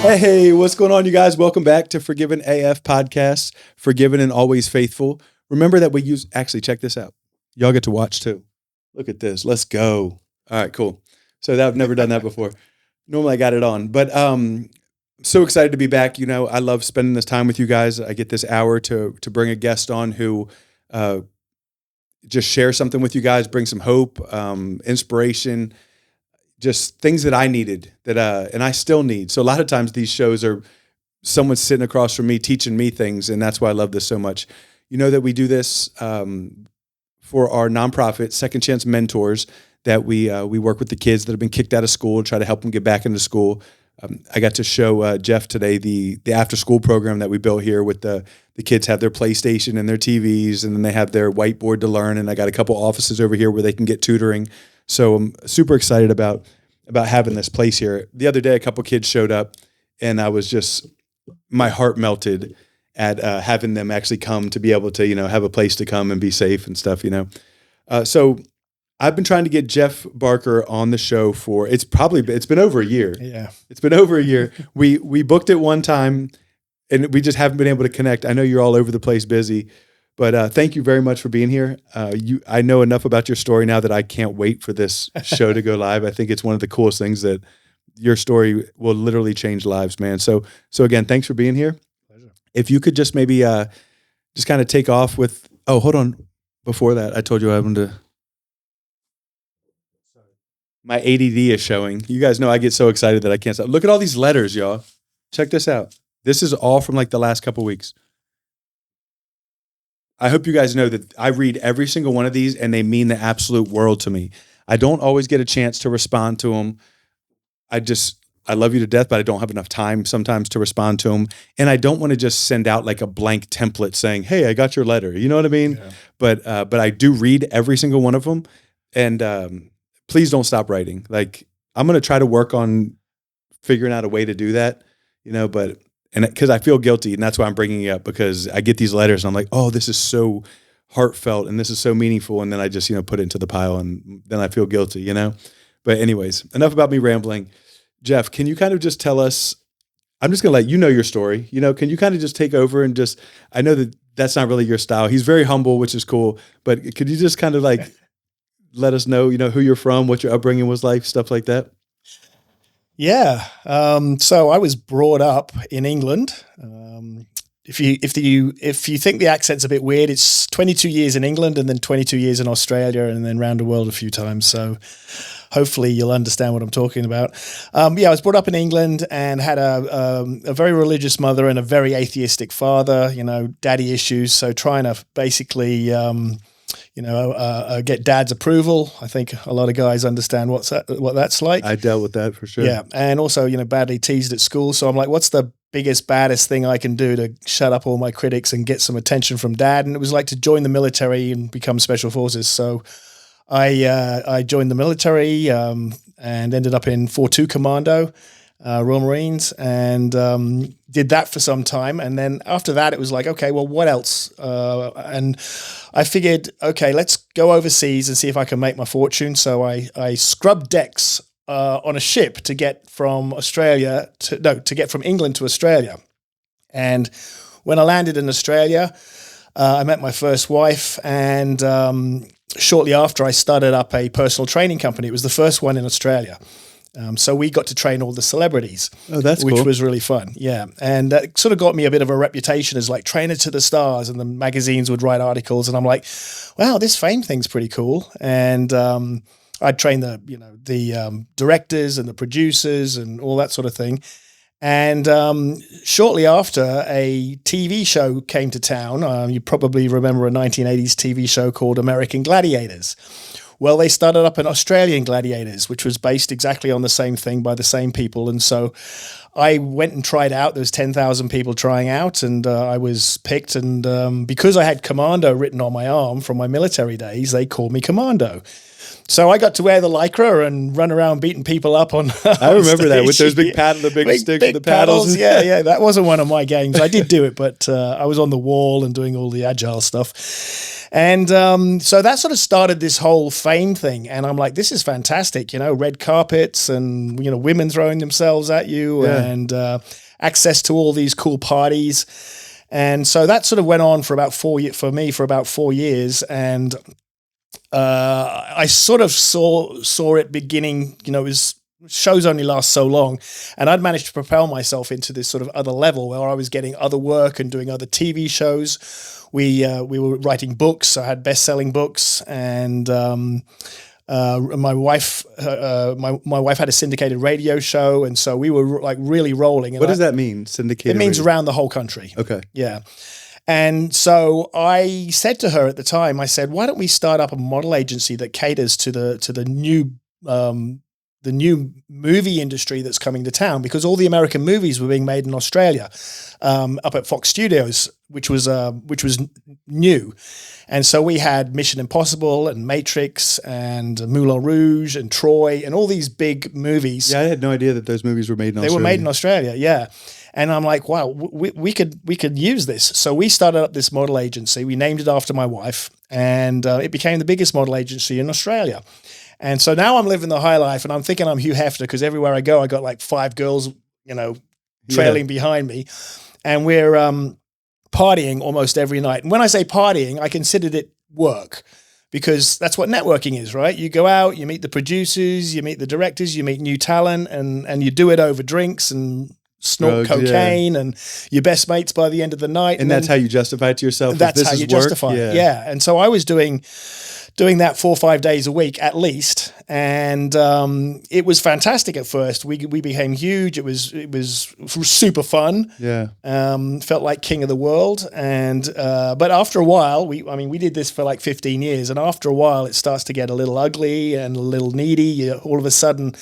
Hey, what's going on, you guys? Welcome back to Forgiven AF Podcast, Forgiven and Always Faithful. Remember that we use, actually, check this out. Y'all get to watch too. Look at this. Let's go. All right, cool. So I've never done that before. Normally I got it on, but so excited to be back. You know, I love spending this time with you guys. I get this hour to bring a guest on who just share something with you guys, bring some hope, inspiration, just things that I needed that, and I still need. So a lot of times these shows are someone sitting across from me, teaching me things. And that's why I love this so much. You know that we do this for our nonprofit, Second Chance Mentors, that we work with the kids that have been kicked out of school, try to help them get back into school. I got to show Geoff today the after school program that we built here with the kids have their PlayStation and their TVs, and then they have their whiteboard to learn. And I got a couple offices over here where they can get tutoring. So I'm super excited about having this place here. The other day, a couple kids showed up, and I was just, my heart melted at having them actually come to be able to, you know, have a place to come and be safe and stuff, you know. So I've been trying to get Geoff Barker on the show for, it's been over a year. Yeah. It's been over a year. We booked it one time, and we just haven't been able to connect. I know you're all over the place busy. But thank you very much for being here. I know enough about your story now that I can't wait for this show to go live. I think it's one of the coolest things that your story will literally change lives, man. So again, thanks for being here. Pleasure. If you could just maybe just kind of take off with, oh, hold on. Before that, I told you I wanted to. My ADD is showing. You guys know I get so excited that I can't stop. Look at all these letters, y'all. Check this out. This is all from like the last couple weeks. I hope you guys know that I read every single one of these, and they mean the absolute world to me. I don't always get a chance to respond to them. I love you to death, but I don't have enough time sometimes to respond to them. And I don't want to just send out like a blank template saying, hey, I got your letter. You know what I mean? Yeah. But I do read every single one of them. And please don't stop writing. Like, I'm going to try to work on figuring out a way to do that, you know, and because I feel guilty, and that's why I'm bringing it up, because I get these letters and I'm like, oh, this is so heartfelt and this is so meaningful. And then I just, you know, put it into the pile, and then I feel guilty, you know? But anyways, enough about me rambling. Geoff, can you kind of just tell us, I'm just going to let you know your story, you know, can you kind of just take over and just, I know that that's not really your style. He's very humble, which is cool, but could you just kind of like let us know, you know, who you're from, what your upbringing was like, stuff like that? Yeah. So I was brought up in England. If you think the accent's a bit weird, it's 22 years in England and then 22 years in Australia and then around the world a few times. So hopefully you'll understand what I'm talking about. I was brought up in England and had a very religious mother and a very atheistic father, you know, daddy issues. So trying to basically, get dad's approval. I think a lot of guys understand what that's like. I dealt with that for sure. Yeah. And also, you know, badly teased at school. So I'm like, what's the biggest, baddest thing I can do to shut up all my critics and get some attention from dad? And it was like to join the military and become special forces. So I joined the military and ended up in 4-2 Commando, Royal Marines, and did that for some time. And then after that, it was like, okay, well, what else? And I figured, okay, let's go overseas and see if I can make my fortune. So I scrubbed decks on a ship to get from England to Australia. And when I landed in Australia, I met my first wife, and shortly after I started up a personal training company. It was the first one in Australia. So we got to train all the celebrities. Oh, that's which cool. was really fun. Yeah. And that sort of got me a bit of a reputation as like trainer to the stars, and the magazines would write articles, and I'm like, wow, this fame thing's pretty cool. And I'd train the directors and the producers and all that sort of thing. And shortly after, a TV show came to town. You probably remember a 1980s TV show called American Gladiators. Well, they started up an Australian Gladiators, which was based exactly on the same thing by the same people. And so I went and tried out. There was 10,000 people trying out, and I was picked. And because I had Commando written on my arm from my military days, they called me Commando. So I got to wear the Lycra and run around beating people up on I remember that with those big sticks with the paddles. Yeah. That wasn't one of my games. I did do it, but I was on the wall and doing all the agile stuff. And so that sort of started this whole fame thing. And I'm like, this is fantastic, red carpets and, women throwing themselves at you and access to all these cool parties. And so that sort of went on for about 4 years, for me, for about 4 years. And I sort of saw it beginning, shows only last so long, and I'd managed to propel myself into this sort of other level where I was getting other work and doing other TV shows. We were writing books. I had best-selling books, and my wife had a syndicated radio show, and so we were like really rolling. And what does that mean, syndicated? It means radio? around the whole country. Okay. Yeah. And so I said to her at the time, I said, why don't we start up a model agency that caters to the new movie industry that's coming to town, because all the American movies were being made in Australia, up at Fox Studios, which was new. And so we had Mission Impossible and Matrix and Moulin Rouge and Troy and all these big movies. Yeah, I had no idea that those movies were made in Australia. They were made in Australia, yeah. And I'm like, wow, we could use this. So we started up this model agency. We named it after my wife, and it became the biggest model agency in Australia. And so now I'm living the high life, and I'm thinking I'm Hugh Hefner, because everywhere I go, I got like 5 girls, trailing behind me, and we're partying almost every night. And when I say partying, I considered it work, because that's what networking is, right? You go out, you meet the producers, you meet the directors, you meet new talent, and you do it over drinks and snort cocaine and your best mates by the end of the night. And that's how you justify it to yourself? That's how you justify it, yeah. And so I was doing that 4 or 5 days a week at least, and it was fantastic at first. We became huge. It was super fun. Yeah, felt like king of the world. And but after a while, we did this for like 15 years, and after a while, it starts to get a little ugly and a little needy. All of a sudden,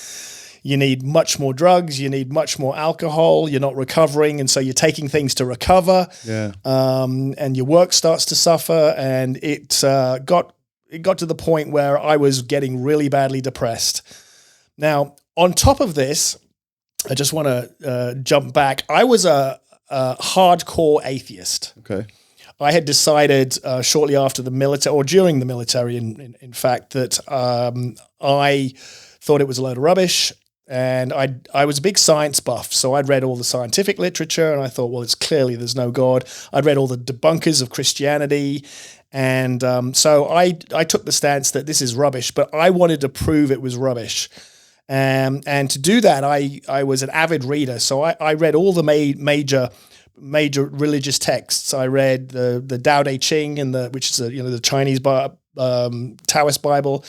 you need much more drugs. You need much more alcohol. You're not recovering, and so you're taking things to recover. Yeah, and your work starts to suffer, and it got to the point where I was getting really badly depressed. Now, on top of this, I just want to jump back. I was a hardcore atheist. Okay. I had decided shortly after the military, or during the military, in fact, that I thought it was a load of rubbish. And I was a big science buff, so I'd read all the scientific literature, and I thought, well, it's clearly there's no God. I'd read all the debunkers of Christianity, and so I took the stance that this is rubbish, but I wanted to prove it was rubbish. And to do that, I was an avid reader, so I read all the major religious texts. I read the Tao Te Ching, which is the Chinese Taoist Bible,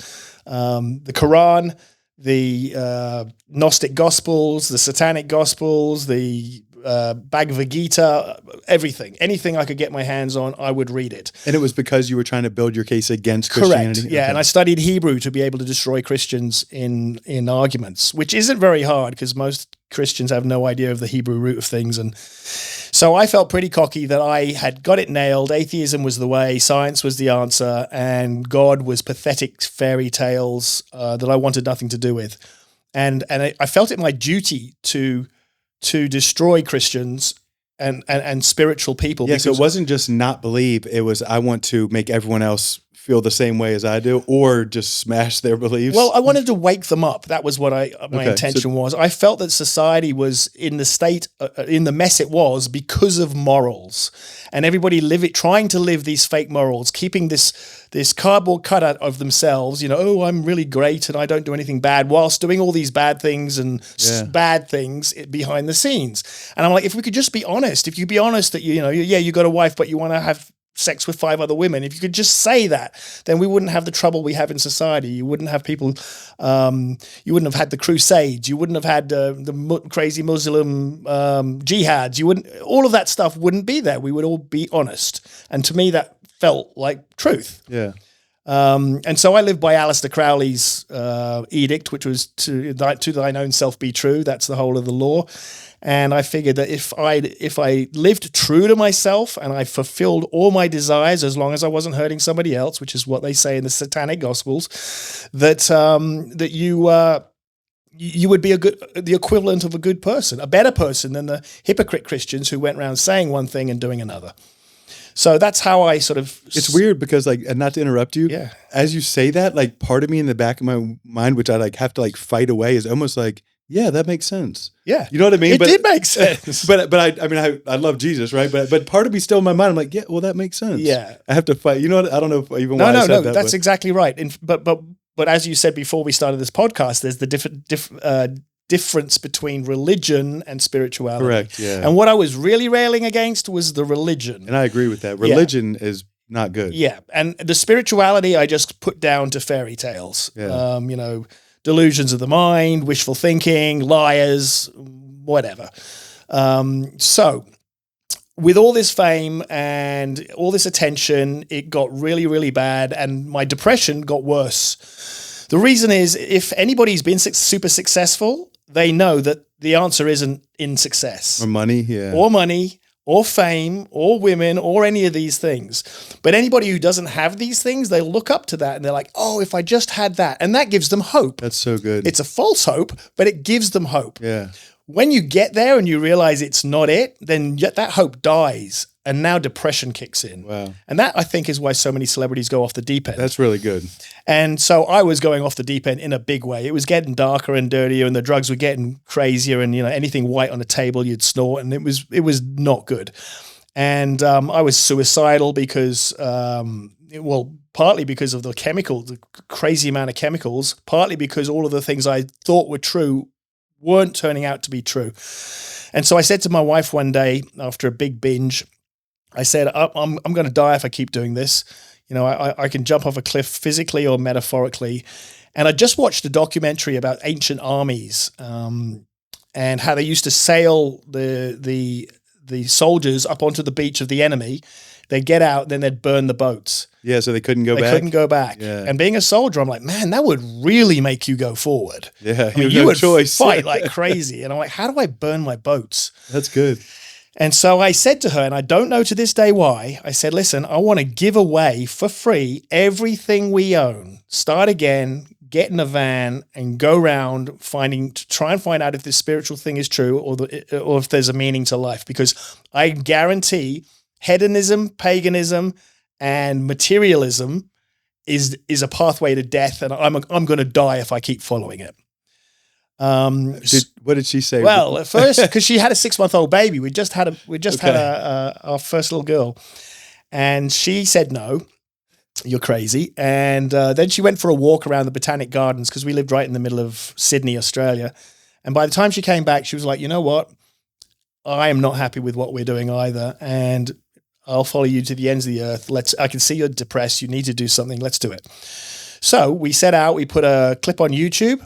the Quran, the Gnostic Gospels, the Satanic Gospels, the Bhagavad Gita, anything I could get my hands on, I would read it. And it was because you were trying to build your case against Christianity? Correct, yeah. Okay. And I studied Hebrew to be able to destroy Christians in arguments, which isn't very hard because most Christians have no idea of the Hebrew root of things. And so I felt pretty cocky that I had got it nailed. Atheism was the way, science was the answer, and God was pathetic fairy tales that I wanted nothing to do with. And I felt it my duty to destroy Christians and spiritual people. Yeah, so it wasn't just not believe. It was, I want to make everyone else feel the same way as I do, or just smash their beliefs. Well, I wanted to wake them up. That was what my intention was. I felt that society was in the state, in the mess it was because of morals, and everybody trying to live these fake morals, keeping this cardboard cutout of themselves. Oh, I'm really great and I don't do anything bad, whilst doing all these bad things and bad things behind the scenes. And I'm like, if we could just be honest, if you be honest that you got a wife, but you want to have sex with 5 other women, if you could just say that, then we wouldn't have the trouble we have in society. You wouldn't have people, you wouldn't have had the Crusades, you wouldn't have had the crazy Muslim jihads, all of that stuff wouldn't be there. We would all be honest. And to me, that felt like truth. Yeah. And so I lived by Aleister Crowley's edict, which was to thine own self be true. That's the whole of the law. And I figured that if I lived true to myself and I fulfilled all my desires, as long as I wasn't hurting somebody else, which is what they say in the Satanic Gospels, that you would be the equivalent of a good person, a better person than the hypocrite Christians who went around saying one thing and doing another. So that's how I sort of. It's weird because like, and not to interrupt you, Yeah. as you say that, like part of me in the back of my mind, which I like have to like fight away, is almost like, yeah, that makes sense. Yeah. You know what I mean? It did make sense. But I mean, I love Jesus, right? But part of me still in my mind, I'm like, yeah, well, that makes sense. Yeah. I have to fight. You know what? I don't know if even No, why I said no, that. that's exactly right. But as you said before we started this podcast, there's the difference between religion and spirituality. Correct. Yeah. And what I was really railing against was the religion. And I agree with that. Religion is not good. Yeah. And the spirituality I just put down to fairy tales. Yeah. Delusions of the mind, wishful thinking, liars, whatever. So with all this fame and all this attention, it got really, really bad, and my depression got worse. The reason is, if anybody's been super successful, they know that the answer isn't in success. Or money, yeah. Or money, or fame, or women, or any of these things. But anybody who doesn't have these things, they look up to that and they're like, oh, if I just had that. And that gives them hope. That's so good. It's a false hope, but it gives them hope. Yeah. When you get there and you realize it's not it, then that hope dies. And now depression kicks in. Wow. And that, I think, is why so many celebrities go off the deep end. That's really good. And so I was going off the deep end in a big way. It was getting darker and dirtier, and the drugs were getting crazier, and anything white on the table you'd snort, and it was not good. And I was suicidal because, partly because of the crazy amount of chemicals, partly because all of the things I thought were true weren't turning out to be true. And so I said to my wife one day after a big binge, I said, I'm going to die if I keep doing this. I can jump off a cliff physically or metaphorically. And I just watched a documentary about ancient armies and how they used to sail the soldiers up onto the beach of the enemy. They'd get out, then they'd burn the boats. Yeah, so they couldn't go back. They couldn't go back. Yeah. And being a soldier, I'm like, man, that would really make you go forward. Yeah, you would fight like crazy. And I'm like, how do I burn my boats? That's good. And so I said to her, and I don't know to this day why, I said, listen, I want to give away for free everything we own. Start again, get in a van, and go around to try and find out if this spiritual thing is true or if there's a meaning to life. Because I guarantee hedonism, paganism, and materialism is a pathway to death, and I'm going to die if I keep following it. What did she say? Well, at first, because she had a 6-month-old baby, we just had our first little girl, and she said no, you're crazy. And then she went for a walk around the Botanic Gardens because we lived right in the middle of Sydney, Australia. And by the time she came back, she was like, you know what? I am not happy with what we're doing either, and I'll follow you to the ends of the earth. I can see you're depressed. You need to do something. Let's do it. So we set out. We put a clip on YouTube.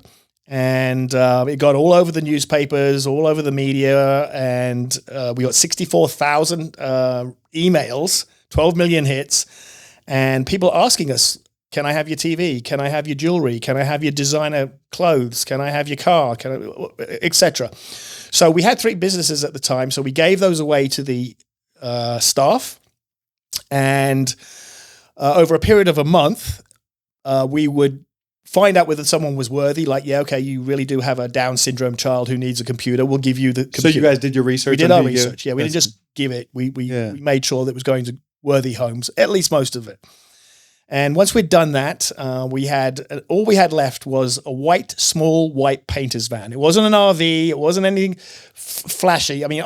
And it got all over the newspapers, all over the media, and we got 64,000 emails, 12 million hits, and people asking us, can I have your TV? Can I have your jewelry? Can I have your designer clothes? Can I have your car? Etc. So we had 3 businesses at the time, so we gave those away to the staff, and over a period of a month, we would find out whether someone was worthy, like, yeah, okay, you really do have a Down syndrome child who needs a computer. We'll give you the computer. So you guys did your research? We did our research, yeah. We didn't just give it. We made sure that it was going to worthy homes, at least most of it. And once we'd done that, all we had left was a small white painter's van. It wasn't an RV. It wasn't anything flashy. I mean,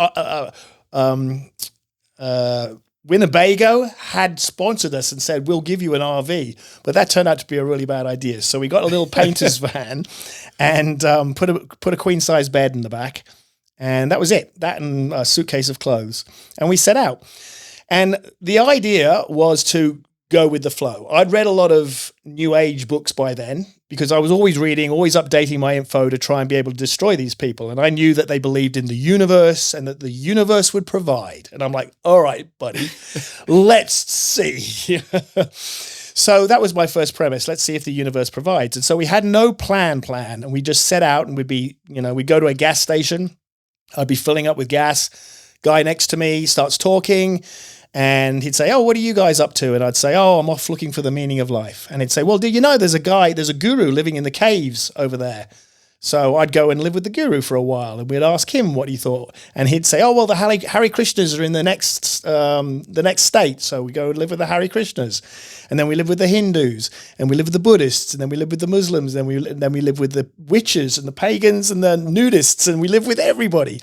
Winnebago had sponsored us and said, we'll give you an RV, but that turned out to be a really bad idea. So we got a little painter's van and put a queen size bed in the back, and that was it. That and a suitcase of clothes. And we set out. And the idea was to go with the flow. I'd read a lot of New Age books by then because I was always reading, always updating my info to try and be able to destroy these people. And I knew that they believed in the universe and that the universe would provide. And I'm like, all right, buddy, let's see. So that was my first premise. Let's see if the universe provides. And so we had no plan. And we just set out, and we'd go to a gas station. I'd be filling up with gas. Guy next to me starts talking. And he'd say, oh, what are you guys up to? And I'd say, oh, I'm off looking for the meaning of life. And he'd say, well, do you know there's a guru living in the caves over there. So I'd go and live with the guru for a while, and we'd ask him what he thought, and he'd say, "Oh well, the Hare Krishnas are in the next state, so we go and live with the Hare Krishnas, and then we live with the Hindus, and we live with the Buddhists, and then we live with the Muslims, and then we live with the witches and the pagans and the nudists, and we live with everybody."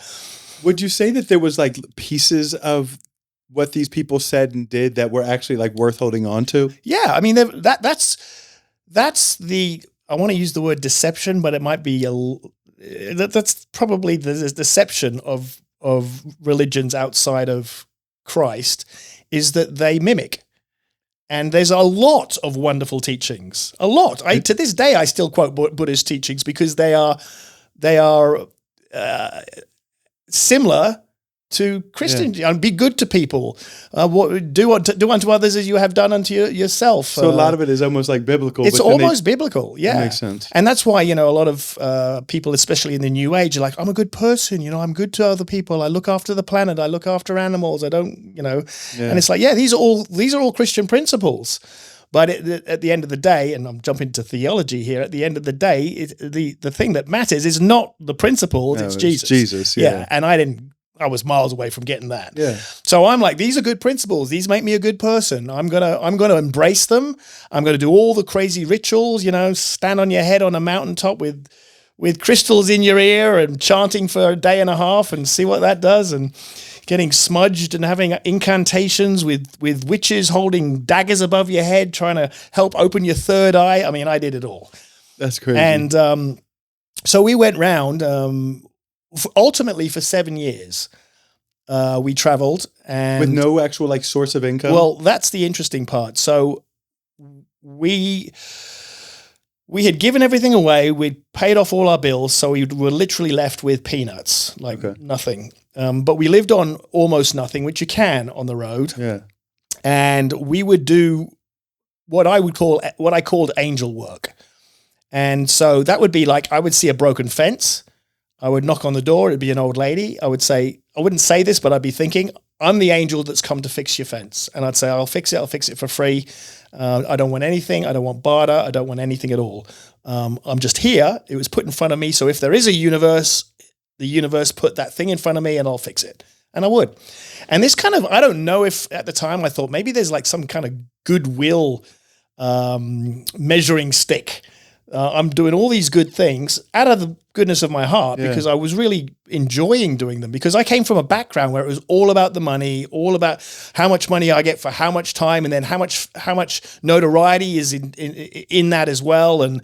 Would you say that there was like pieces of what these people said and did that were actually like worth holding on to? Yeah, I mean that's the, I want to use the word deception, but it might be that's probably the deception of religions outside of Christ, is that they mimic. And there's a lot of wonderful teachings. A lot. To this day, I still quote Buddhist teachings because they are similar to Christian. Be good to people. Do unto others as you have done unto yourself. So a lot of it is almost like biblical. It's almost biblical, yeah. That makes sense. And that's why, a lot of people, especially in the New Age, are like, I'm a good person, I'm good to other people. I look after the planet. I look after animals. I don't, And it's like, these are all Christian principles. But at the end of the day, and I'm jumping to theology here, at the end of the day, the thing that matters is not the principles, it's Jesus. Jesus, yeah. And I was miles away from getting that. Yeah. So I'm like, these are good principles. These make me a good person. I'm gonna embrace them. I'm gonna do all the crazy rituals, stand on your head on a mountaintop with crystals in your ear and chanting for a day and a half and see what that does, and getting smudged and having incantations with witches holding daggers above your head, trying to help open your third eye. I mean, I did it all. That's crazy. And so we went round, ultimately for 7 years. We traveled, and with no actual like source of income. Well, that's the interesting part. So we had given everything away. We'd paid off all our bills, so we were literally left with peanuts, nothing. But we lived on almost nothing, which you can on the road. Yeah. And we would do what I called angel work. And so that would be like, I would see a broken fence. I would knock on the door. It'd be an old lady. I wouldn't say this, but I'd be thinking, I'm the angel that's come to fix your fence. And I'd say, I'll fix it for free. I don't want anything. I don't want barter. I don't want anything at all. I'm just here. It was put in front of me. So if there is a universe, the universe put that thing in front of me and I'll fix it. And I would. And this kind of, I don't know if at the time I thought maybe there's like some kind of goodwill measuring stick. I'm doing all these good things out of the goodness of my heart because I was really enjoying doing them, because I came from a background where it was all about the money, all about how much money I get for how much time, and then how much notoriety is in that as well. And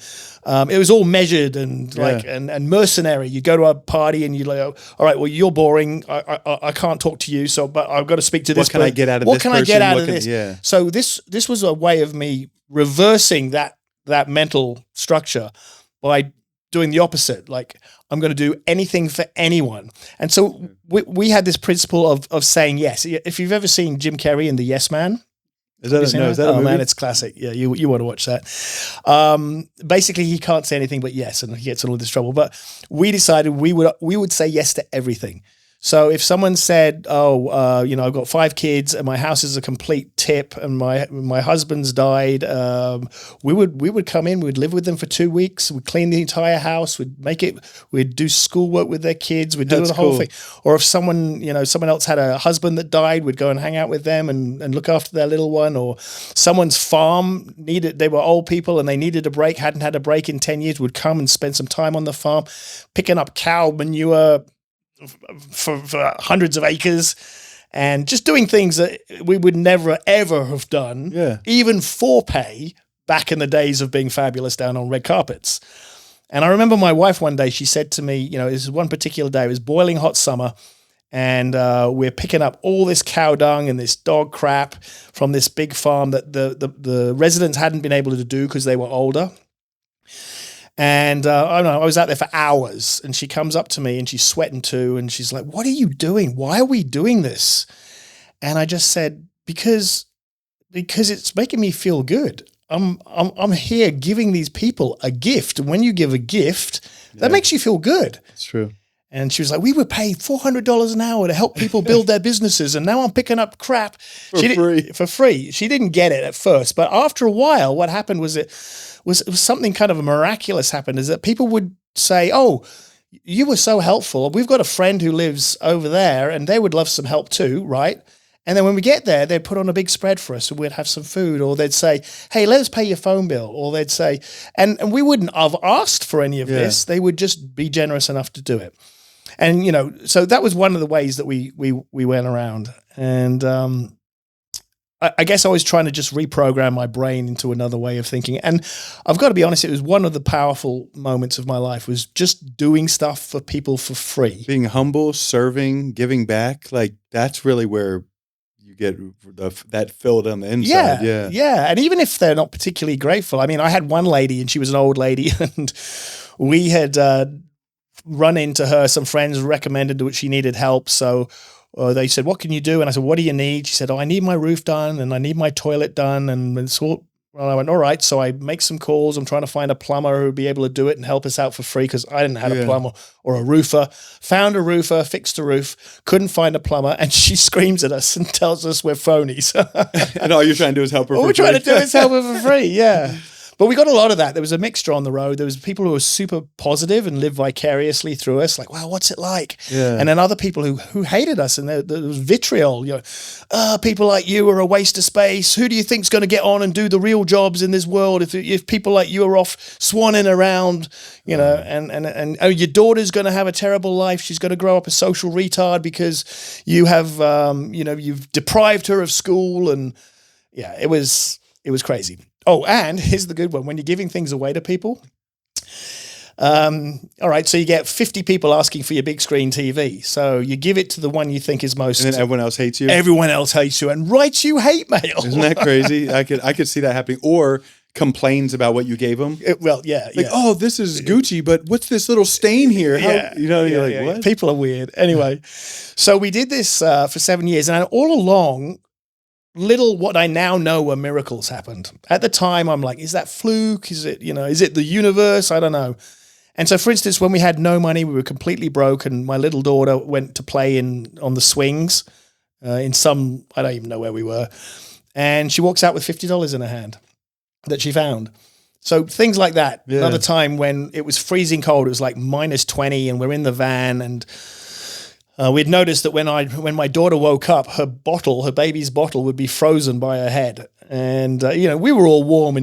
it was all measured and and mercenary. You go to a party and you're like, all right, well, you're boring. I can't talk to you. But I've got to speak to this. What can I get out of this? What can I get out of this? Yeah. So this was a way of me reversing that mental structure by doing the opposite. Like, I'm going to do anything for anyone. And so we had this principle of saying yes. If you've ever seen Jim Carrey in The Yes Man, is that a movie? Man, it's classic. Yeah, you want to watch that. Basically, he can't say anything but yes, and he gets in all this trouble. But we decided we would say yes to everything. So if someone said, I've got 5 kids and my house is a complete tip and my husband's died, we would come in, we'd live with them for 2 weeks, we'd clean the entire house, we'd do schoolwork with their kids, we'd do the whole thing. Or if someone else had a husband that died, we'd go and hang out with them and look after their little one. Or someone's farm they were old people and they needed a break, hadn't had a break in 10 years, would come and spend some time on the farm, picking up cow manure for hundreds of acres and just doing things that we would never, ever have done, even for pay, back in the days of being fabulous down on red carpets. And I remember my wife one day, she said to me, this is one particular day, it was boiling hot summer, and we're picking up all this cow dung and this dog crap from this big farm that the residents hadn't been able to do because they were older. And I was out there for hours, and she comes up to me and she's sweating too. And she's like, "What are you doing? Why are we doing this?" And I just said, because it's making me feel good. I'm here giving these people a gift. And when you give a gift, that makes you feel good. It's true. And she was like, "We were paid $400 an hour to help people build their businesses, and now I'm picking up crap for free." She didn't get it at first, but after a while, what happened was something kind of miraculous happened, is that people would say, "Oh, you were so helpful. We've got a friend who lives over there and they would love some help too, right?" And then when we get there, they'd put on a big spread for us and we'd have some food, or they'd say, "Hey, let us pay your phone bill." Or they'd say, and we wouldn't have asked for any of this. They would just be generous enough to do it. And, so that was one of the ways that we went around. And I guess I was trying to just reprogram my brain into another way of thinking. And I've got to be honest, it was one of the powerful moments of my life, was just doing stuff for people for free. Being humble, serving, giving back, like that's really where you get that filled on the inside. Yeah. And even if they're not particularly grateful, I mean, I had one lady and she was an old lady and we had run into her. Some friends recommended that she needed help. So they said, "What can you do?" And I said, "What do you need?" She said, "Oh, I need my roof done and I need my toilet done." And so I went, "All right." So I make some calls. I'm trying to find a plumber who would be able to do it and help us out for free because I didn't have a plumber or a roofer. Found a roofer, fixed a roof, couldn't find a plumber. And she screams at us and tells us we're phonies. And all you're trying to do is help her for free. All we're trying to do is help her for free, yeah. But we got a lot of that. There was a mixture on the road. There was people who were super positive and lived vicariously through us, like, "Wow, what's it like?" Yeah. And then other people who hated us, and there was vitriol. People like you are a waste of space. Who do you think's going to get on and do the real jobs in this world if people like you are off swanning around, and oh, your daughter's going to have a terrible life. She's going to grow up a social retard because you have, you've deprived her of school. And yeah, it was crazy. Oh, and here's the good one. When you're giving things away to people, all right, so you get 50 people asking for your big screen TV. So you give it to the one you think is most... And then everyone else hates you? Everyone else hates you and writes you hate mail. Isn't that crazy? I could see that happening. Or complains about what you gave them. Oh, this is Gucci, but what's this little stain here? You're like, what? People are weird. Anyway, so we did this for 7 years. And all along... what I now know were miracles happened. At the time, I'm like, is that fluke? Is it, is it the universe? I don't know. And so, for instance, when we had no money, we were completely broke, and my little daughter went to play on the swings I don't even know where we were. And she walks out with $50 in her hand that she found. So things like that. Yeah. Another time when it was freezing cold, it was like -20 and we're in the van, and we'd noticed that when my daughter woke up, her baby's bottle would be frozen by her head. And, we were all warm,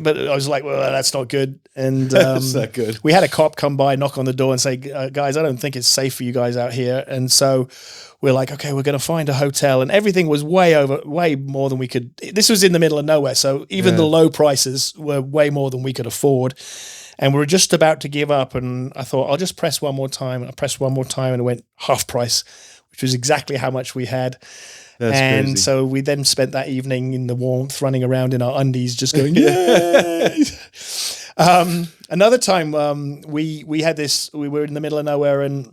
but I was like, well, that's not good. And that's not good. We had a cop come by, knock on the door and say, "Guys, I don't think it's safe for you guys out here." And so we're like, okay, we're going to find a hotel. And everything was way more than we could. This was in the middle of nowhere. So even the low prices were way more than we could afford. And we were just about to give up, and I thought, I'll just press one more time. And I pressed one more time, and it went half price, which was exactly how much we had. That's crazy. So we then spent that evening in the warmth, running around in our undies, just going, yay! Another time, we had this. We were in the middle of nowhere, and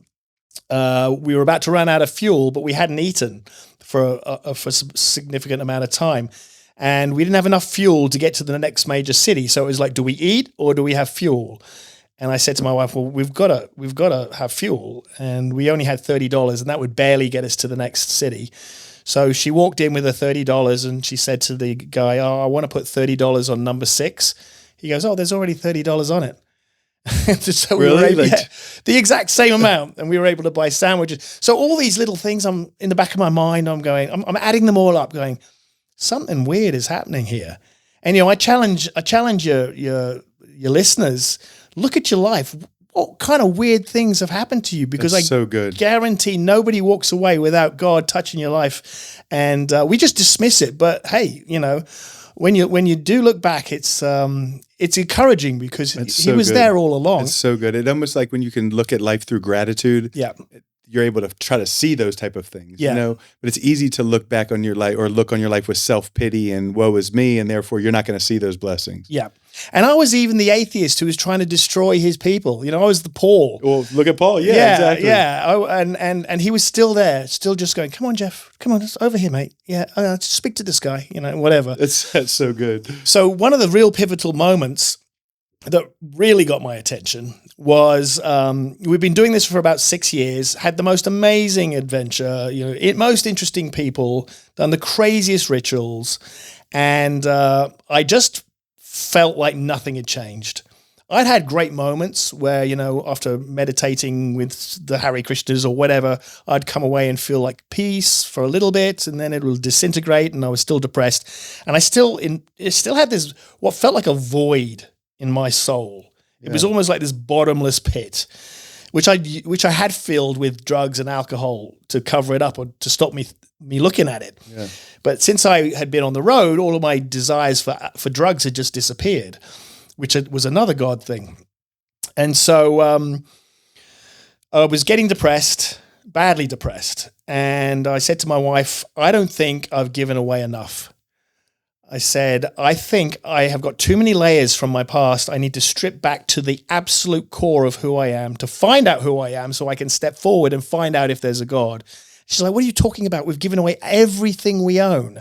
we were about to run out of fuel, but we hadn't eaten for a significant amount of time. And we didn't have enough fuel to get to the next major city. So it was like, do we eat or do we have fuel? And I said to my wife, well, we've got to have fuel. And we only had $30, and that would barely get us to the next city. So she walked in with her $30, and she said to the guy, "Oh, I want to put $30 on number 6. He goes, "Oh, there's already $30 on it." So really? We were able, the exact same amount, and we were able to buy sandwiches. So all these little things, I'm in the back of my mind, I'm adding them all up, going, something weird is happening here. And I challenge your listeners, look at your life. What kind of weird things have happened to you? Because that's so good. Guarantee nobody walks away without God touching your life. And we just dismiss it. But hey, when you do look back, it's encouraging because he was there all along. It's so good. It's almost like when you can look at life through gratitude. Yeah. You're able to try to see those type of things, yeah. But it's easy to look back on your life or look on your life with self-pity and woe is me, and therefore you're not going to see those blessings. Yeah. And I was even the atheist who was trying to destroy his people. I was the Paul. Well, look at Paul. Yeah, exactly. Yeah. Oh, and he was still there, still just going, "Come on, Geoff. Come on, just over here, mate. Yeah, speak to this guy, whatever." That's so good. So one of the real pivotal moments that really got my attention was we've been doing this for about 6 years, had the most amazing adventure, most interesting people, done the craziest rituals, and I just felt like nothing had changed. I'd had great moments where, after meditating with the Hare Krishnas or whatever, I'd come away and feel like peace for a little bit, and then it will disintegrate, and I was still depressed. And I still had this, what felt like a void in my soul. Yeah. It was almost like this bottomless pit, which I had filled with drugs and alcohol to cover it up or to stop me looking at it. Yeah. But since I had been on the road, all of my desires for drugs had just disappeared, which was another God thing. And so I was getting depressed, badly depressed. And I said to my wife, I don't think I've given away enough. I said, I think I have got too many layers from my past. I need to strip back to the absolute core of who I am to find out who I am so I can step forward and find out if there's a God. She's like, what are you talking about? We've given away everything we own.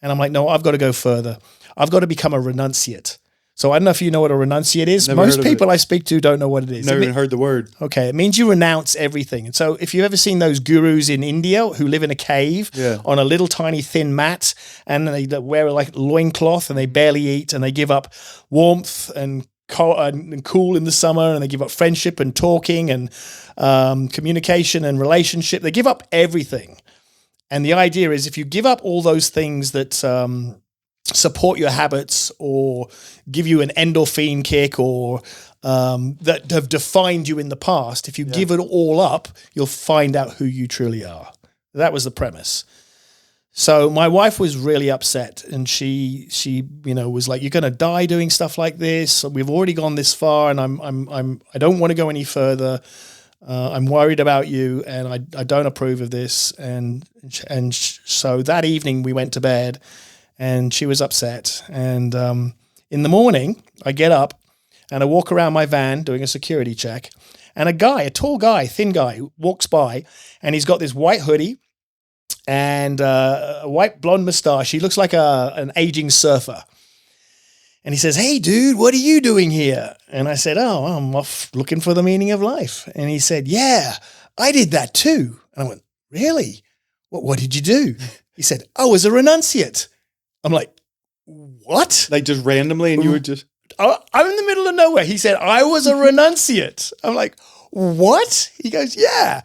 And I'm like, no, I've got to go further. I've got to become a renunciate. So I don't know if you know what a renunciate is. Most people I speak to don't know what it is. Never even heard the word. Okay, it means you renounce everything. And so if you've ever seen those gurus in India who live in a cave on a little tiny thin mat, and they wear like loincloth and they barely eat, and they give up warmth and cool in the summer, and they give up friendship and talking and communication and relationship. They give up everything. And the idea is if you give up all those things that support your habits or give you an endorphin kick or that have defined you in the past, if you give it all up, you'll find out who you truly are. That was the premise. So my wife was really upset, and she was like, "You're going to die doing stuff like this. We've already gone this far, and I don't want to go any further. I'm worried about you, and I don't approve of this." And so that evening we went to bed, and she was upset. And in the morning, I get up and I walk around my van doing a security check, and a tall guy, thin guy, walks by, and he's got this white hoodie and a white blonde mustache. He looks like an aging surfer. And he says, "Hey, dude, what are you doing here?" And I said, "Oh, I'm off looking for the meaning of life." And he said, "Yeah, I did that too." And I went, "Really? What did you do?" He said, "I was a renunciate." I'm like, "What?" Like just randomly, and you were just... I'm in the middle of nowhere. He said, "I was a renunciate." I'm like, "What?" He goes, "Yeah."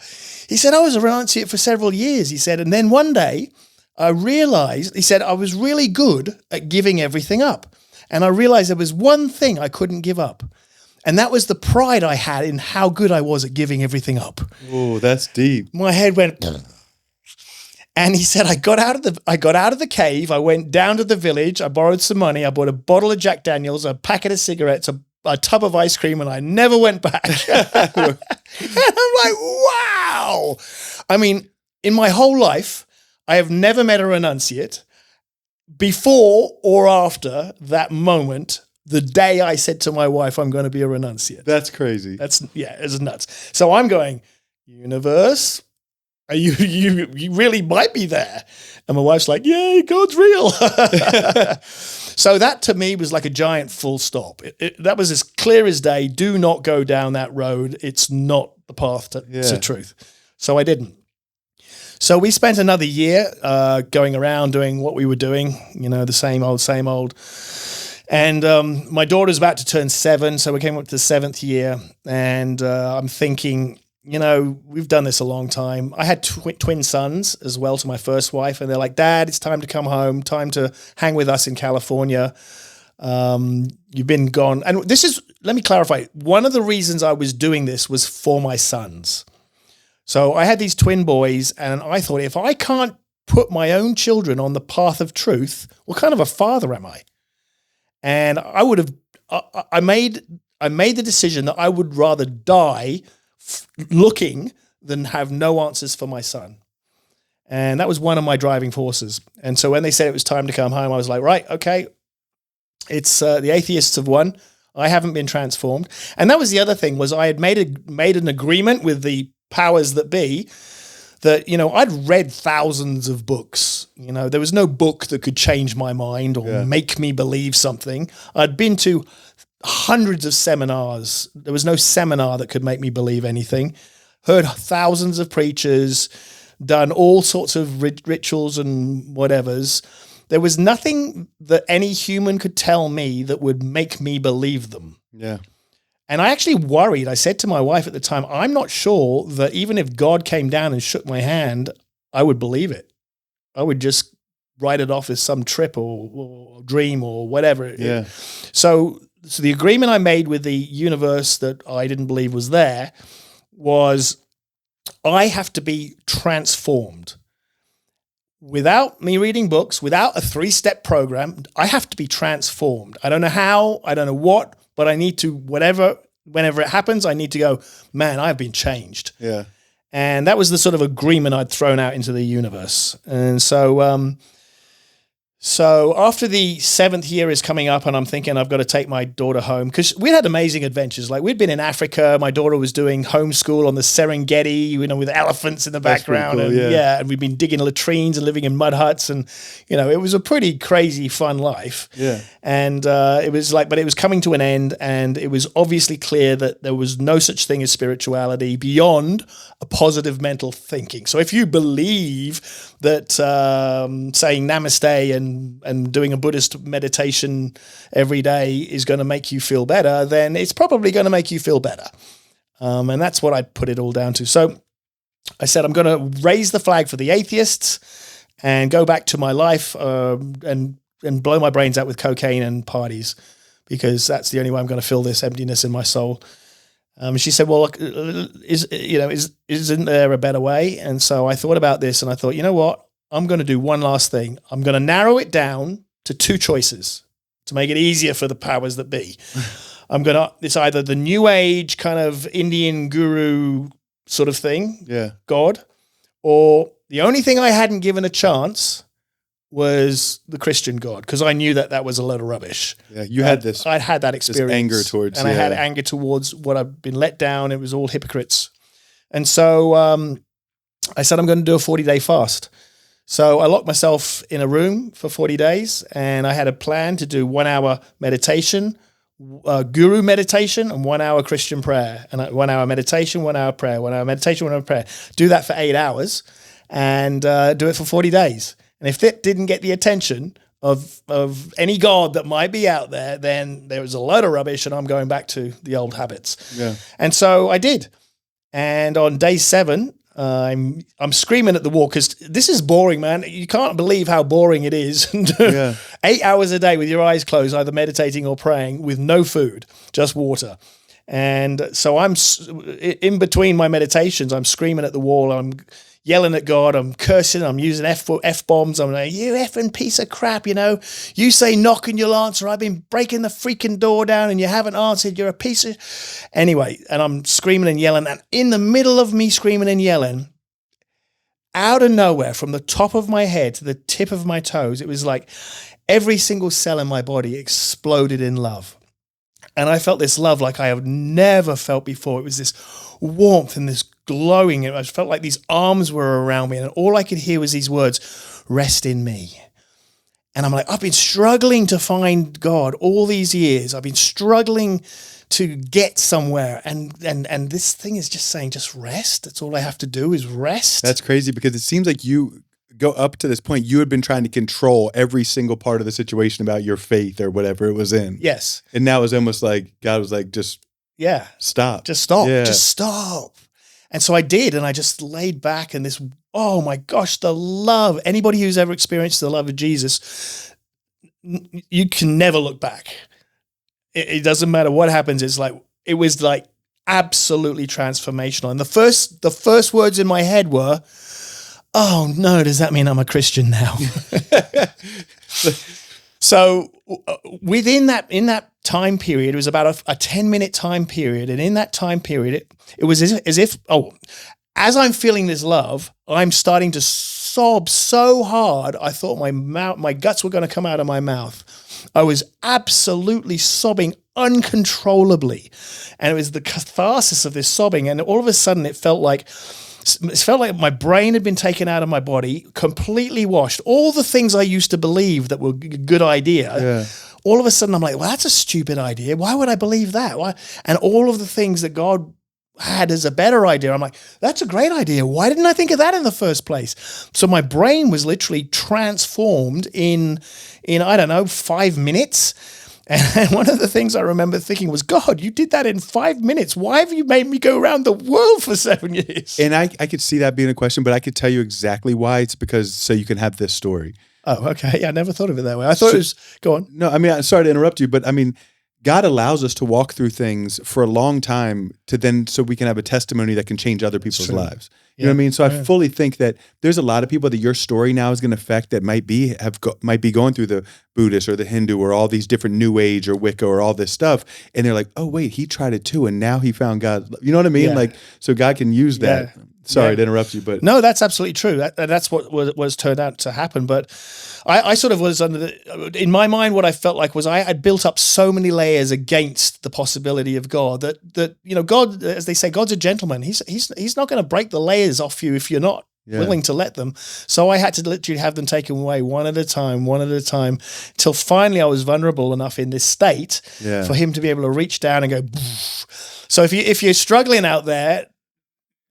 He said, "I was a renunciate for several years." He said, "And then one day I realized," he said, "I was really good at giving everything up. And I realized there was one thing I couldn't give up. And that was the pride I had in how good I was at giving everything up." Oh, that's deep. My head went... And he said, I got out of the cave. I went down to the village. I borrowed some money. I bought a bottle of Jack Daniels, a packet of cigarettes, a tub of ice cream, and I never went back. And I'm like, wow. I mean, in my whole life, I have never met a renunciate before or after that moment, the day I said to my wife, I'm going to be a renunciate. That's crazy. It's nuts. So I'm going, universe, you really might be there. And my wife's like, yay, God's real. So that to me was like a giant full stop. That was as clear as day. Do not go down that road. It's not the path to truth. So I didn't. So we spent another year going around doing what we were doing, the same old. And my daughter's about to turn 7, so we came up to the 7th year. And I'm thinking, we've done this a long time. I had twin sons as well to my first wife, and they're like, "Dad, it's time to come home, time to hang with us in California. You've been gone." And let me clarify, one of the reasons I was doing this was for my sons. So I had these twin boys, and I thought, if I can't put my own children on the path of truth, what kind of a father am I? And I made the decision that I would rather die looking than have no answers for my son. And that was one of my driving forces. And so when they said it was time to come home, I was like, right, okay, it's the atheists have won. I haven't been transformed. And that was the other thing, was I had made an agreement with the powers that be that, I'd read thousands of books. There was no book that could change my mind or make me believe something. I'd been to hundreds of seminars. There was no seminar that could make me believe anything. Heard thousands of preachers, done all sorts of rituals and whatevers. There was nothing that any human could tell me that would make me believe them. Yeah. And I actually worried. I said to my wife at the time, I'm not sure that even if God came down and shook my hand, I would believe it. I would just write it off as some trip or dream or whatever. Yeah. So the agreement I made with the universe that I didn't believe was there was I have to be transformed. Without me reading books, without a 3-step program, I have to be transformed. I don't know how, I don't know what, but I need to, whenever it happens, I need to go, man, I've been changed. Yeah. And that was the sort of agreement I'd thrown out into the universe. And so after the 7th year is coming up and I'm thinking I've got to take my daughter home because we had amazing adventures. Like we'd been in Africa. My daughter was doing homeschool on the Serengeti, with elephants in the background. Cool, and and we'd been digging latrines and living in mud huts. And, it was a pretty crazy, fun life. Yeah. And it was coming to an end. And it was obviously clear that there was no such thing as spirituality beyond a positive mental thinking. So if you believe that saying namaste and doing a Buddhist meditation every day is going to make you feel better, then it's probably going to make you feel better. And that's what I put it all down to. So I said, I'm going to raise the flag for the atheists and go back to my life and blow my brains out with cocaine and parties because that's the only way I'm going to fill this emptiness in my soul. She said, well, look, isn't there a better way? And so I thought about this and I thought, you know what? I'm going to do one last thing. I'm going to narrow it down to 2 choices to make it easier for the powers that be. It's either the New Age kind of Indian guru sort of thing, God, or the only thing I hadn't given a chance was the Christian God, because I knew that was a load of rubbish. Yeah, you had this. I'd had that experience. Anger towards, and I had anger towards what I've been let down. It was all hypocrites. And so I said, I'm going to do a 40-day fast. So I locked myself in a room for 40 days and I had a plan to do 1 hour meditation, guru meditation and 1 hour Christian prayer, and 1 hour meditation, 1 hour prayer, 1 hour meditation, 1 hour prayer. Do that for 8 hours and do it for 40 days. And if that didn't get the attention of any God that might be out there, then there was a load of rubbish and I'm going back to the old habits. Yeah. And so I did. And on day 7, I'm screaming at the wall because this is boring, man. You can't believe how boring it is. 8 hours a day with your eyes closed, either meditating or praying with no food, just water. And so I'm in between my meditations, I'm screaming at the wall. I'm yelling at God. I'm cursing. I'm using F-bombs. I'm like, you effing piece of crap, You say knock and you'll answer. I've been breaking the freaking door down and you haven't answered. You're a piece of... Anyway, and I'm screaming and yelling. And in the middle of me screaming and yelling, out of nowhere, from the top of my head to the tip of my toes, it was like every single cell in my body exploded in love. And I felt this love like I have never felt before. It was this warmth and this glowing. I felt like these arms were around me and all I could hear was these words, rest in me. And I'm like, I've been struggling to find God all these years. I've been struggling to get somewhere. And this thing is just saying, just rest. That's all I have to do is rest. That's crazy because it seems like you go up to this point, you had been trying to control every single part of the situation about your faith or whatever it was in. Yes. And now it was almost like God was like, just stop. Just stop. Yeah. Just stop. And so I did, and I just laid back and this, oh my gosh, the love. Anybody who's ever experienced the love of Jesus, you can never look back. It doesn't matter what happens. It was like absolutely transformational. And the first words in my head were, oh no, does that mean I'm a Christian now? So in that time period, it was about a 10-minute time period. And in that time period, it was as if, as I'm feeling this love, I'm starting to sob so hard, I thought my guts were going to come out of my mouth. I was absolutely sobbing uncontrollably. And it was the catharsis of this sobbing. And all of a sudden, it felt like my brain had been taken out of my body, completely washed. All the things I used to believe that were a good idea, all of a sudden I'm like, well, that's a stupid idea. Why would I believe that? Why? And all of the things that God had as a better idea, I'm like, that's a great idea. Why didn't I think of that in the first place? So my brain was literally transformed in I don't know, 5 minutes. And one of the things I remember thinking was, God, you did that in 5 minutes. Why have you made me go around the world for 7 years? And I could see that being a question, but I could tell you exactly why. It's because so you can have this story. Oh, okay. I never thought of it that way. I thought it was, go on. No, I mean, I'm sorry to interrupt you, but I mean, God allows us to walk through things for a long time to then, so we can have a testimony that can change other people's lives. You know what I mean? So I fully think that there's a lot of people that your story now is going to affect that might be going through the Buddhist or the Hindu or all these different New Age or Wicca or all this stuff. And they're like, oh, wait, he tried it too. And now he found God. You know what I mean? Yeah. Like, so God can use that. Sorry to interrupt you, but no, that's absolutely true. That's what was turned out to happen. But I sort of was in my mind, what I felt like was I had built up so many layers against the possibility of God that God, as they say, God's a gentleman. He's not going to break the layers off you if you're not willing to let them. So I had to literally have them taken away one at a time, till finally I was vulnerable enough in this state for him to be able to reach down and go. Poof. So if you're struggling out there,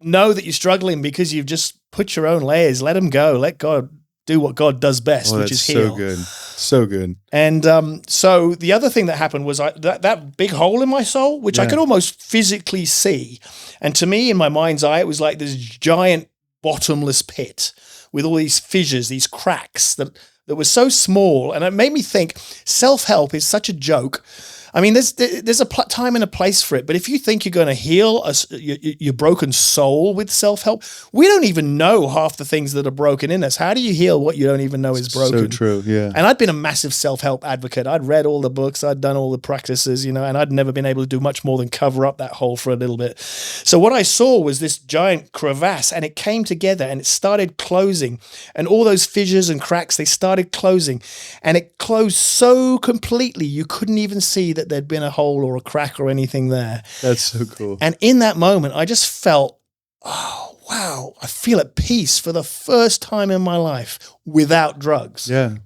know that you're struggling because you've just put your own layers. Let them go. Let God do what God does best, which is heal. So good. So good. And so the other thing that happened was that big hole in my soul, which I could almost physically see. And to me, in my mind's eye, it was like this giant bottomless pit with all these fissures, these cracks that were so small. And it made me think self-help is such a joke. I mean, there's a time and a place for it, but if you think you're going to heal your broken soul with self-help, we don't even know half the things that are broken in us. How do you heal what you don't even know is broken? So true, yeah. And I'd been a massive self-help advocate. I'd read all the books, I'd done all the practices, and I'd never been able to do much more than cover up that hole for a little bit. So what I saw was this giant crevasse, and it came together and it started closing, and all those fissures and cracks, they started closing, and it closed so completely you couldn't even see that there'd been a hole or a crack or anything there. That's so cool. And in that moment, I just felt, oh, wow, I feel at peace for the first time in my life without drugs. Yeah.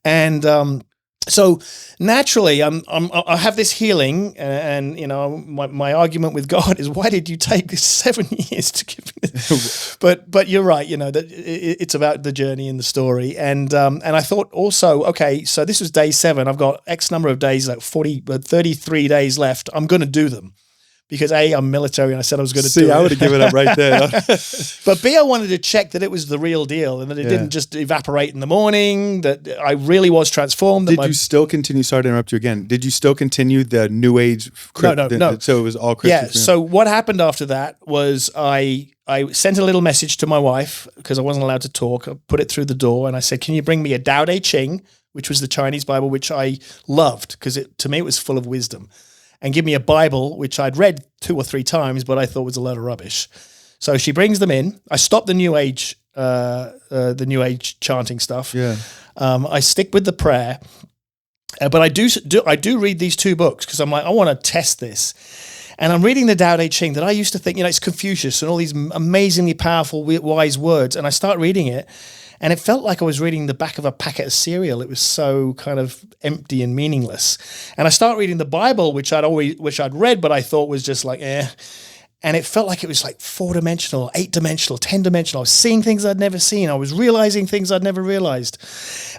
And so naturally, I have this healing, and my argument with God is, why did you take this 7 years to give me this? But you're right, that it's about the journey and the story, and I thought also, okay, so this was day 7. I've got X number of days, like 33 days left. I'm going to do them. Because A, I'm military, and I said I was going to do it. I would have given up right there. But B, I wanted to check that it was the real deal and that it didn't just evaporate in the morning, that I really was transformed. Did you still continue? Sorry to interrupt you again. Did you still continue the New Age? No. So it was all Christian. Yeah. So what happened after that was I sent a little message to my wife because I wasn't allowed to talk. I put it through the door and I said, can you bring me a Tao Te Ching, which was the Chinese Bible, which I loved because to me it was full of wisdom. And give me a Bible, which I'd read 2 or 3 times, but I thought was a load of rubbish. So she brings them in. I stopped the New Age chanting stuff. Yeah. I stick with the prayer, but I do read these 2 books because I'm like, I want to test this. And I'm reading the Tao Te Ching that I used to think, it's Confucius and all these amazingly powerful, wise words. And I start reading it. And it felt like I was reading the back of a packet of cereal. It was so kind of empty and meaningless. And I start reading the Bible, which I'd read, but I thought was just like, eh. And it felt like it was like 4-dimensional, 8-dimensional, 10-dimensional. I was seeing things I'd never seen. I was realizing things I'd never realized.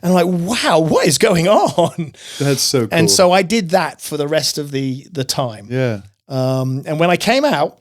And I'm like, wow, what is going on? That's so cool. And so I did that for the rest of the time. Yeah. And when I came out,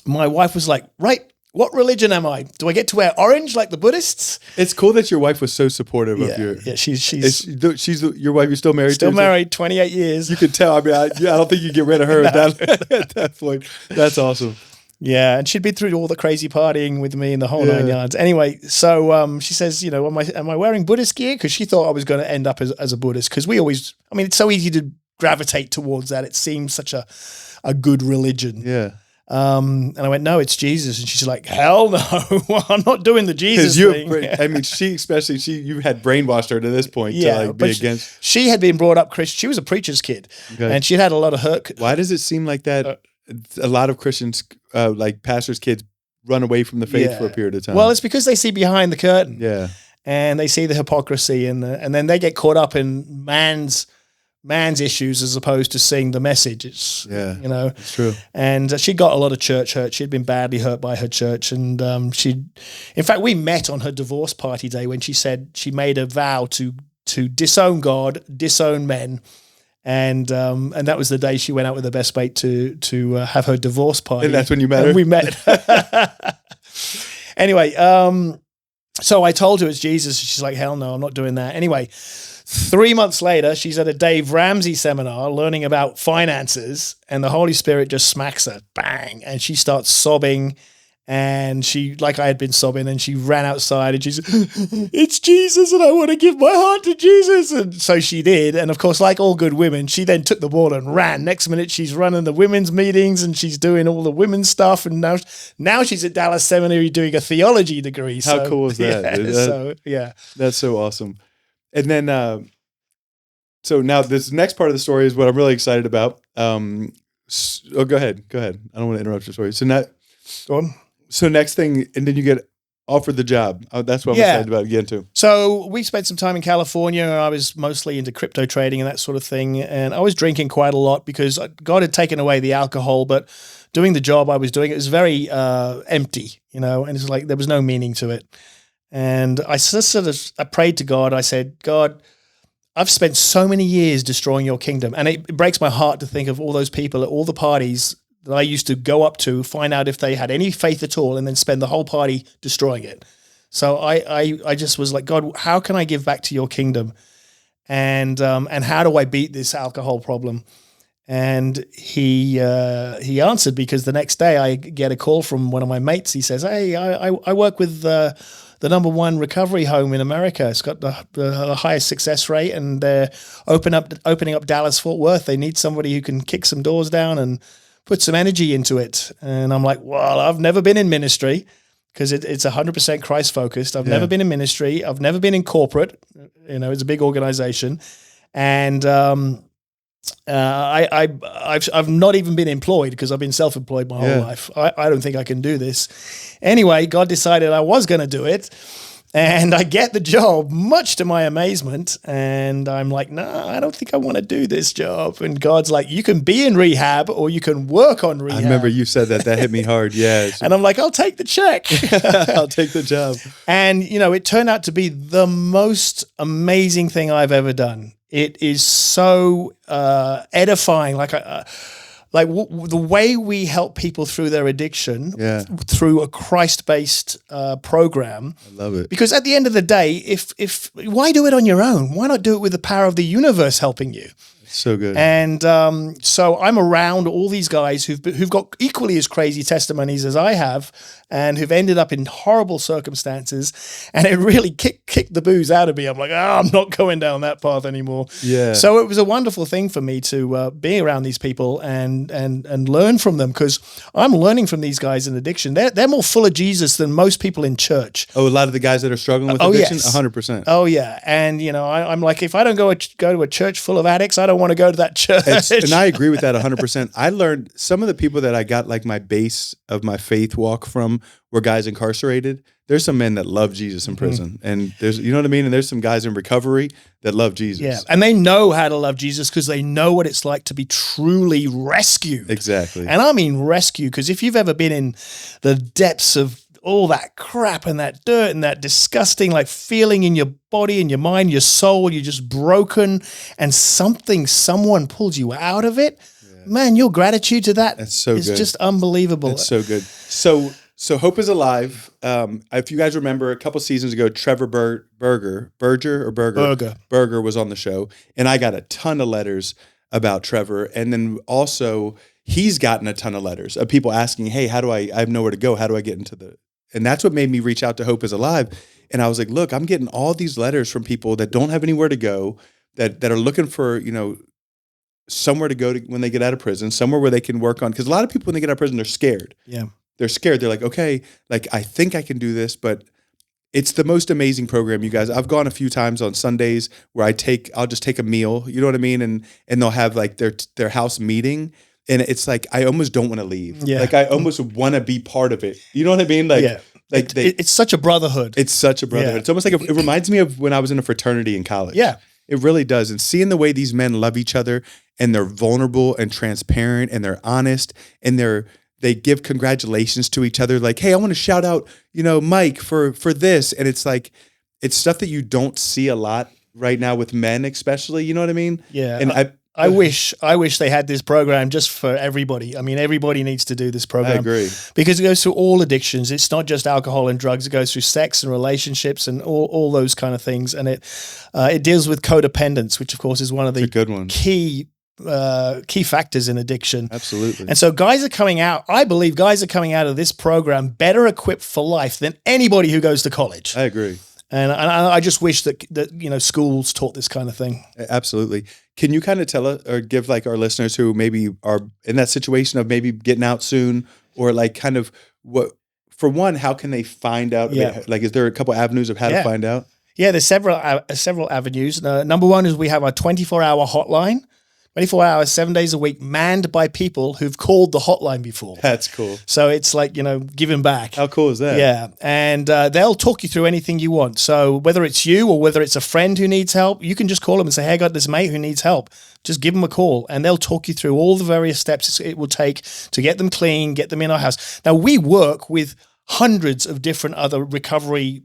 my wife was like, right, what religion am I? Do I get to wear orange like the Buddhists? It's cool that your wife was so supportive of your. Yeah, she's your wife. You're still married. Still married, 28 years. You could tell. I mean, I don't think you get rid of her at that point. That's awesome. Yeah, and she'd been through all the crazy partying with me and the whole 9 yards. Anyway, so she says, am I wearing Buddhist gear? Because she thought I was going to end up as a Buddhist. Because it's so easy to gravitate towards that. It seems such a good religion. Yeah. And I went, no, it's Jesus. And she's like, hell no, I'm not doing the Jesus thing. I mean, you had brainwashed her to this point to be against. She had been brought up Christian. She was a preacher's kid, and she'd had a lot of hurt. Why does it seem like that? A lot of Christians, like pastors' kids, run away from the faith for a period of time. Well, it's because they see behind the curtain. Yeah, and they see the hypocrisy, and then they get caught up in man's issues as opposed to seeing the message. It's it's true. And she got a lot of church hurt. She'd been badly hurt by her church, and in fact, we met on her divorce party day when she said she made a vow to disown God, disown men, And that was the day she went out with her best mate to have her divorce party. And that's when you met her? We met. Anyway, so I told her it's Jesus. She's like, hell no, I'm not doing that. Anyway, 3 months later, she's at a Dave Ramsey seminar learning about finances, and the Holy Spirit just smacks her, bang, and she starts sobbing. And she, like I had been sobbing, and she ran outside and she said, it's Jesus and I want to give my heart to Jesus. And so she did. And of course, like all good women, she then took the ball and ran. Next minute, she's running the women's meetings and she's doing all the women's stuff. And now she's at Dallas Seminary doing a theology degree. How cool is that? Yeah. That's so awesome. And then, so now this next part of the story is what I'm really excited about. Go ahead. I don't want to interrupt your story. So now, Go on. So next thing, and then you get offered the job. That's what I'm excited about getting to. So we spent some time in California. I was mostly into crypto trading and that sort of thing. And I was drinking quite a lot because God had taken away the alcohol, but doing the job I was doing, it was very empty, and it's like there was no meaning to it. And I I prayed to God. I said, God, I've spent so many years destroying your kingdom. And it breaks my heart to think of all those people at all the parties that I used to go up to, find out if they had any faith at all, and then spend the whole party destroying it. So I just was like, God, how can I give back to your kingdom? And how do I beat this alcohol problem? And he answered, because the next day I get a call from one of my mates. He says, hey, I work with the #1 recovery home in America. It's got the highest success rate, and they're opening up Dallas Fort Worth. They need somebody who can kick some doors down and put some energy into it. And I'm like, well, I've never been in ministry, because it's 100% Christ focused. I've never been in ministry. I've never been in corporate. It's a big organization. And I've not even been employed, because I've been self-employed my whole life. I don't think I can do this. Anyway, God decided I was going to do it. And I get the job, much to my amazement. And I'm like, no, I don't think I want to do this job. And God's like, you can be in rehab or you can work on rehab. I remember you said that. That hit me hard. Yeah. And I'm like, I'll take the check. I'll take the job. And, it turned out to be the most amazing thing I've ever done. It is so edifying. The way we help people through their addiction through a Christ-based program. I love it. Because at the end of the day, if why do it on your own? Why not do it with the power of the universe helping you? So good. And so I'm around all these guys who've got equally as crazy testimonies as I have, and who've ended up in horrible circumstances. And it really kicked the booze out of me. I'm like, I'm not going down that path anymore. Yeah. So it was a wonderful thing for me to be around these people and learn from them, because I'm learning from these guys in addiction. They're more full of Jesus than most people in church. Oh, a lot of the guys that are struggling with addiction? 100%. Oh, yeah. And, I'm like, if I don't go to a church full of addicts, I don't want to go to that church. And I agree with that 100%. I learned some of the people that I got like my base of my faith walk from were guys incarcerated. There's some men that love Jesus in prison, and there's, you know what I mean? And there's some guys in recovery that love Jesus. Yeah. And they know how to love Jesus, because they know what it's like to be truly rescued. Exactly. And I mean rescue, because if you've ever been in the depths of all that crap and that dirt and that disgusting feeling in your body and your mind, your soul, you're just broken, and someone pulls you out of it, man, your gratitude to that is just unbelievable. That's so good. So Hope is Alive. If you guys remember, a couple seasons ago, Trevor Berger was on the show, and I got a ton of letters about Trevor, and then also he's gotten a ton of letters of people asking, hey, how do I have nowhere to go? How do I get into the... And that's what made me reach out to Hope is Alive. And I was like, look, I'm getting all these letters from people that don't have anywhere to go, that are looking for, somewhere to go to when they get out of prison, somewhere where they can work on. Because a lot of people, when they get out of prison, they're scared. Yeah. They're scared. They're like, okay, I think I can do this, but it's the most amazing program, you guys. I've gone a few times on Sundays where I'll just take a meal, you know what I mean? And they'll have their house meeting. And it's like, I almost don't want to leave. Yeah. I almost want to be part of it. You know what I mean? It's such a brotherhood. It's such a brotherhood. Yeah. It's almost like it reminds me of when I was in a fraternity in college. Yeah. It really does. And seeing the way these men love each other, and they're vulnerable and transparent, and they're honest, and they give congratulations to each other. Like, hey, I want to shout out, Mike for this. And it's like, it's stuff that you don't see a lot right now with men, especially, you know what I mean? Yeah. And I wish they had this program just for everybody. I mean, everybody needs to do this program. I agree. Because it goes through all addictions. It's not just alcohol and drugs. It goes through sex and relationships and all those kind of things. And it deals with codependence, which of course is one of the good one. key factors in addiction. Absolutely. And so guys are coming out, I believe guys are coming out of this program better equipped for life than anybody who goes to college. I agree. And I just wish that schools taught this kind of thing. Absolutely. Can you kind of tell us or give like our listeners who maybe are in that situation of maybe getting out soon, or like kind of what, for one, how can they find out? Yeah. Like, is there a couple avenues of how to find out? Yeah, there's several avenues. Number one is we have a 24-hour hotline. 24 hours, 7 days a week, manned by people who've called the hotline before. That's cool. So it's like, giving back. How cool is that? Yeah. And they'll talk you through anything you want. So whether it's you or whether it's a friend who needs help, you can just call them and say, hey, I got this mate who needs help. Just give them a call and they'll talk you through all the various steps it will take to get them clean, get them in our house. Now, we work with hundreds of different other recovery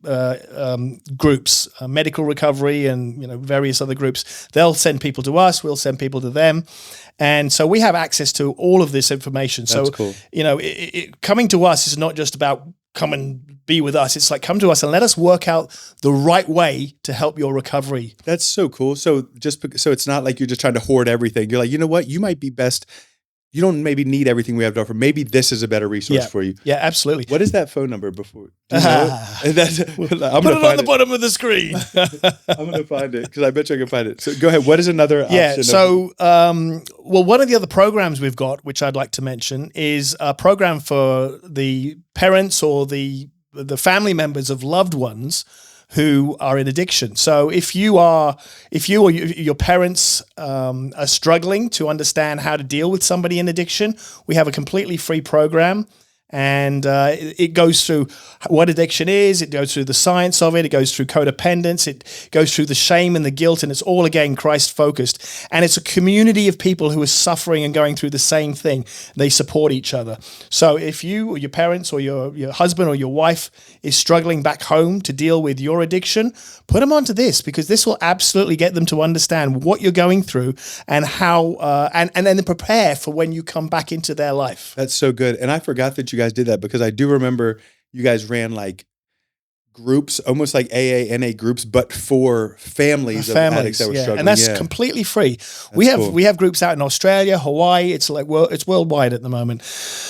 groups, medical recovery and various other groups. They'll send people to us, we'll send people to them. And so we have access to all of this information. That's so, cool. Coming to us is not just about come and be with us. It's like, come to us and let us work out the right way to help your recovery. That's so cool. So so it's not like you're just trying to hoard everything. You're like, you know what? You might be best. You don't maybe need everything we have to offer. Maybe this is a better resource for you. Yeah, absolutely. What is that phone number before? Do you know it? Put it on the bottom of the screen. I'm going to find it because I bet you I can find it. So go ahead. What is another option? Yeah, so, one of the other programs we've got, which I'd like to mention, is a program for the parents or the family members of loved ones who are in addiction. So if you or your parents are struggling to understand how to deal with somebody in addiction, we have a completely free program. And it goes through what addiction is, it goes through the science of it, it goes through codependence, it goes through the shame and the guilt, and it's all, again, Christ-focused. And it's a community of people who are suffering and going through the same thing. They support each other. So if you or your parents or your husband or your wife is struggling back home to deal with your addiction, put them onto this, because this will absolutely get them to understand what you're going through and how, and then prepare for when you come back into their life. That's so good. And I forgot that you guys did that, because I do remember you guys ran like groups, almost like AA, NA groups, but for families of addicts that were struggling. And that's completely free. We have groups out in Australia, Hawaii. It's like, it's worldwide at the moment.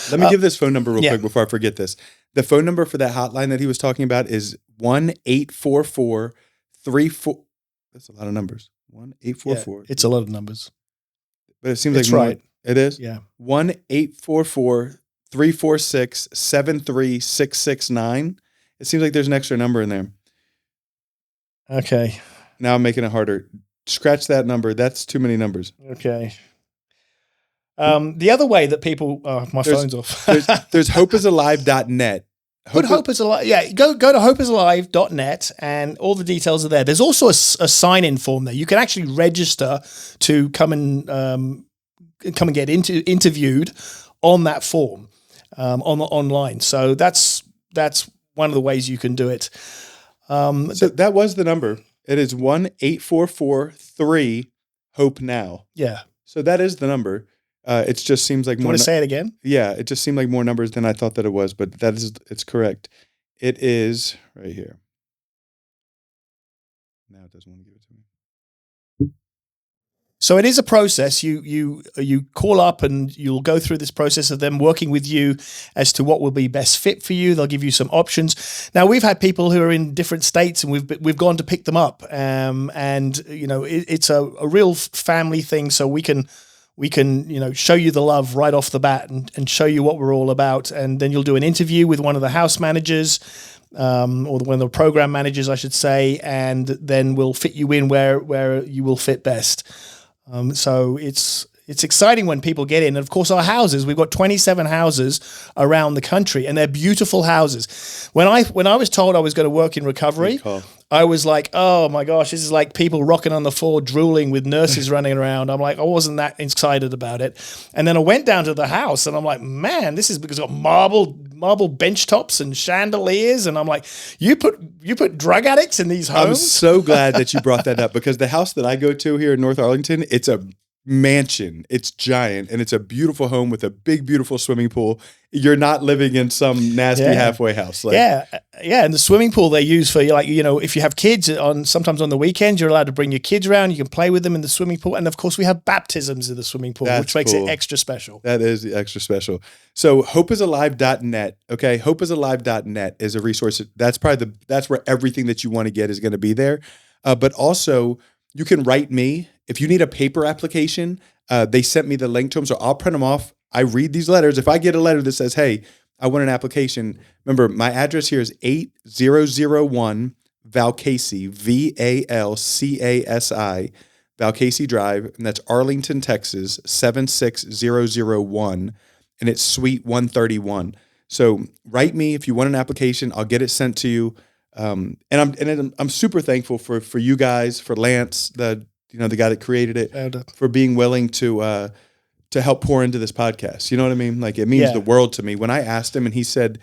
Let me give this phone number real quick before I forget this. The phone number for that hotline that he was talking about is 1-844-34. That's a lot of numbers. 1-844. It's a lot of numbers. But it seems like right. It is? Yeah. 1-844-346-73669. It seems like there's an extra number in there. Okay. Now I'm making it harder. Scratch that number. That's too many numbers. Okay. The other way that people, phone's off. there's hopeisalive.net. Put Hope is Alive. Yeah, go to hopeisalive.net and all the details are there. There's also a sign-in form there. You can actually register to come and get interviewed on that form online. So that's one of the ways you can do it. So that was the number. It is 1-844-3-HOPE-NOW. Yeah. So that is the number. It just seems like more. You want to say it again? Yeah, it just seemed like more numbers than I thought that it was, but it's correct. It is right here. Now it doesn't want to give it to me. So it is a process. You call up and you'll go through this process of them working with you as to what will be best fit for you. They'll give you some options. Now, we've had people who are in different states and we've gone to pick them up. And it's a real family thing. So we can show you the love right off the bat and show you what we're all about. And then you'll do an interview with one of the house managers, or one of the program managers, I should say, and then we'll fit you in where you will fit best. So it's exciting when people get in. And of course, our houses, we've got 27 houses around the country, and they're beautiful houses. When I was told I was going to work in recovery, I was like, oh my gosh, this is like people rocking on the floor, drooling with nurses running around. I'm like, I wasn't that excited about it. And then I went down to the house and I'm like, man, this is because it's got marble bench tops and chandeliers. And I'm like, you put drug addicts in these homes? I'm so glad that you brought that up, because the house that I go to here in North Arlington, it's a mansion. It's giant, and it's a beautiful home with a big, beautiful swimming pool. You're not living in some nasty halfway house. Like, and the swimming pool they use for, like, you know, if you have kids sometimes on the weekends, you're allowed to bring your kids around. You can play with them in the swimming pool, and of course we have baptisms in the swimming pool, which makes it extra special. That is extra special. So hopeisalive.net. Okay, hopeisalive.net is a resource. That's where everything that you want to get is going to be there. But also, you can write me if you need a paper application. They sent me the link to them, so I'll print them off. I read these letters. If I get a letter that says, hey, I want an application, remember, my address here is 8001 Valcasey, Valcasi, Valcasey Drive, and that's Arlington, Texas, 76001, and it's Suite 131. So write me if you want an application. I'll get it sent to you. And I'm super thankful for you guys, for Lance, the guy that created it, for being willing to help pour into this podcast. You know what I mean? Like, it means the world to me. When I asked him and he said,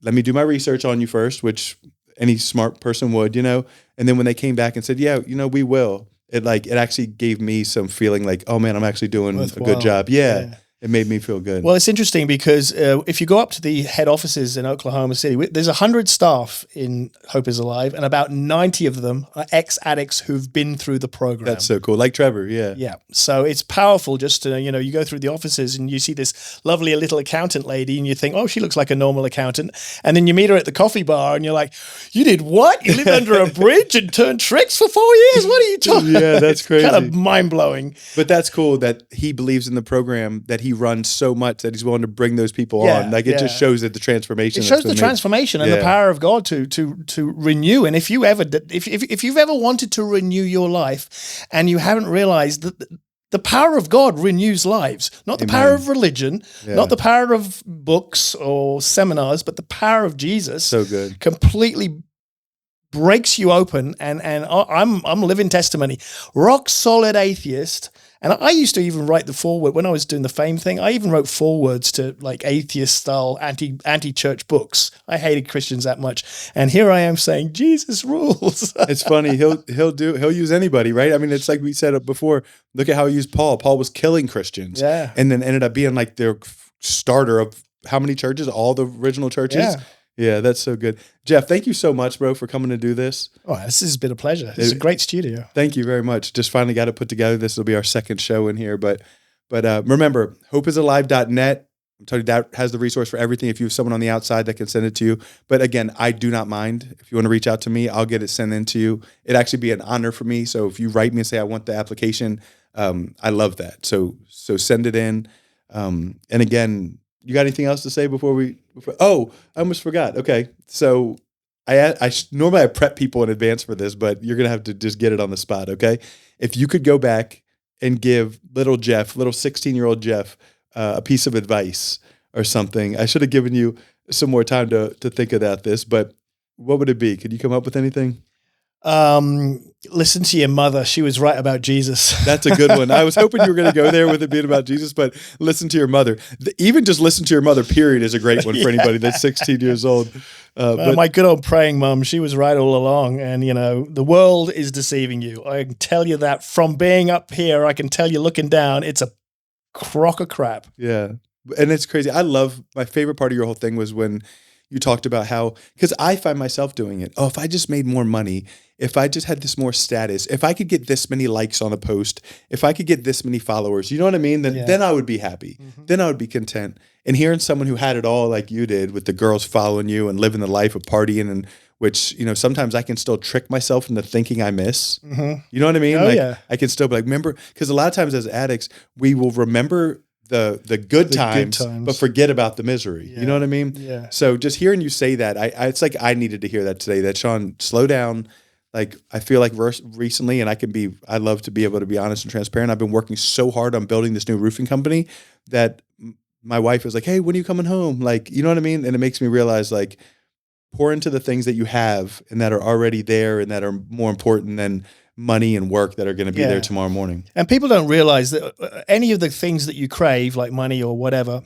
let me do my research on you first, which any smart person would, and then when they came back and said, yeah, we will, it actually gave me some feeling like, oh man, I'm actually doing a good job. Yeah. It made me feel good. Well, it's interesting because if you go up to the head offices in Oklahoma City, there's 100 staff in Hope is Alive, and about 90 of them are ex-addicts who've been through the program. That's so cool. Like Trevor, yeah. Yeah. So it's powerful just to, you go through the offices and you see this lovely little accountant lady and you think, oh, she looks like a normal accountant. And then you meet her at the coffee bar and you're like, you did what? You lived under a bridge and turned tricks for 4 years? What are you talking about? Yeah, that's crazy. Kind of mind-blowing. But that's cool that he believes in the program, that he runs so much that he's willing to bring those people on. Like, it just shows that the transformation. It shows the transformation and the power of God to renew. And if you've ever wanted to renew your life and you haven't realized that the power of God renews lives, not the power of religion, not the power of books or seminars, but the power of Jesus. So good. Completely breaks you open. And I'm living testimony. Rock solid atheist. And I used to even write the foreword when I was doing the Fame thing. I even wrote forewords to like atheist style anti-church books. I hated Christians that much, and here I am saying Jesus rules. It's funny. He'll use anybody, right? I mean, it's like we said before. Look at how he used Paul. Paul was killing Christians, and then ended up being like their starter of how many churches? All the original churches. Yeah, that's so good. Geoff, thank you so much, bro, for coming to do this. Oh, this has been a pleasure. It's a great studio. Thank you very much. Just finally got it put together. This will be our second show in here. But remember, hopeisalive.net. I'm telling you, that has the resource for everything. If you have someone on the outside that can send it to you. But again, I do not mind. If you want to reach out to me, I'll get it sent in to you. It'd actually be an honor for me. So if you write me and say, I want the application, I love that. So send it in. And again, you got anything else to say before we? Oh, I almost forgot. Okay, so I normally I prep people in advance for this, but you're gonna have to just get it on the spot. Okay, if you could go back and give little 16-year-old Geoff, a piece of advice or something. I should have given you some more time to think about this, but what would it be? Could you come up with anything? Listen to your mother. She was right about Jesus. That's a good one. I was hoping you were going to go there with it being about Jesus, but listen to your mother. Even just listen to your mother, period, is a great one for anybody that's 16 years old. But my good old praying mom, she was right all along. And, the world is deceiving you. I can tell you that from being up here. I can tell you looking down, it's a crock of crap. Yeah. And it's crazy. My favorite part of your whole thing was when you talked about how, because I find myself doing it. Oh, if I just made more money, if I just had this more status, if I could get this many likes on a post, if I could get this many followers, you know what I mean? Then I would be happy. Mm-hmm. Then I would be content. And hearing someone who had it all like you did, with the girls following you and living the life of partying, and which, sometimes I can still trick myself into thinking I miss. Mm-hmm. You know what I mean? I can still be like, remember, because a lot of times as addicts, we will remember the good times, but forget about the misery. Yeah. You know what I mean? Yeah. So just hearing you say that, it's like I needed to hear that today, that Sean, slow down. Like, I feel like recently, and I love to be able to be honest and transparent. I've been working so hard on building this new roofing company that my wife is like, hey, when are you coming home? Like, you know what I mean? And it makes me realize, like, pour into the things that you have and that are already there and that are more important than money and work that are going to be there tomorrow morning. And people don't realize that any of the things that you crave, like money or whatever,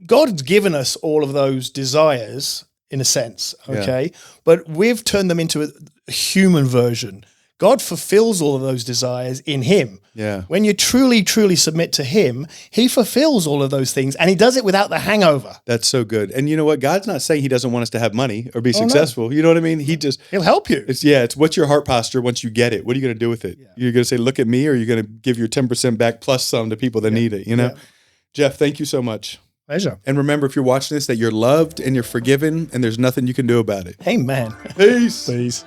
God's given us all of those desires in a sense, okay? Yeah. But we've turned them into a human version. God fulfills all of those desires in him. Yeah. When you truly, truly submit to him, he fulfills all of those things, and he does it without the hangover. That's so good. And you know what? God's not saying he doesn't want us to have money or be successful. No. You know what I mean? He'll help you. It's what's your heart posture once you get it? What are you going to do with it? Yeah. You're going to say, look at me, or you're going to give your 10% back plus some to people that need it, you know? Yeah. Geoff, thank you so much. Pleasure. And remember, if you're watching this, that you're loved and you're forgiven, and there's nothing you can do about it. Amen. Peace. Peace.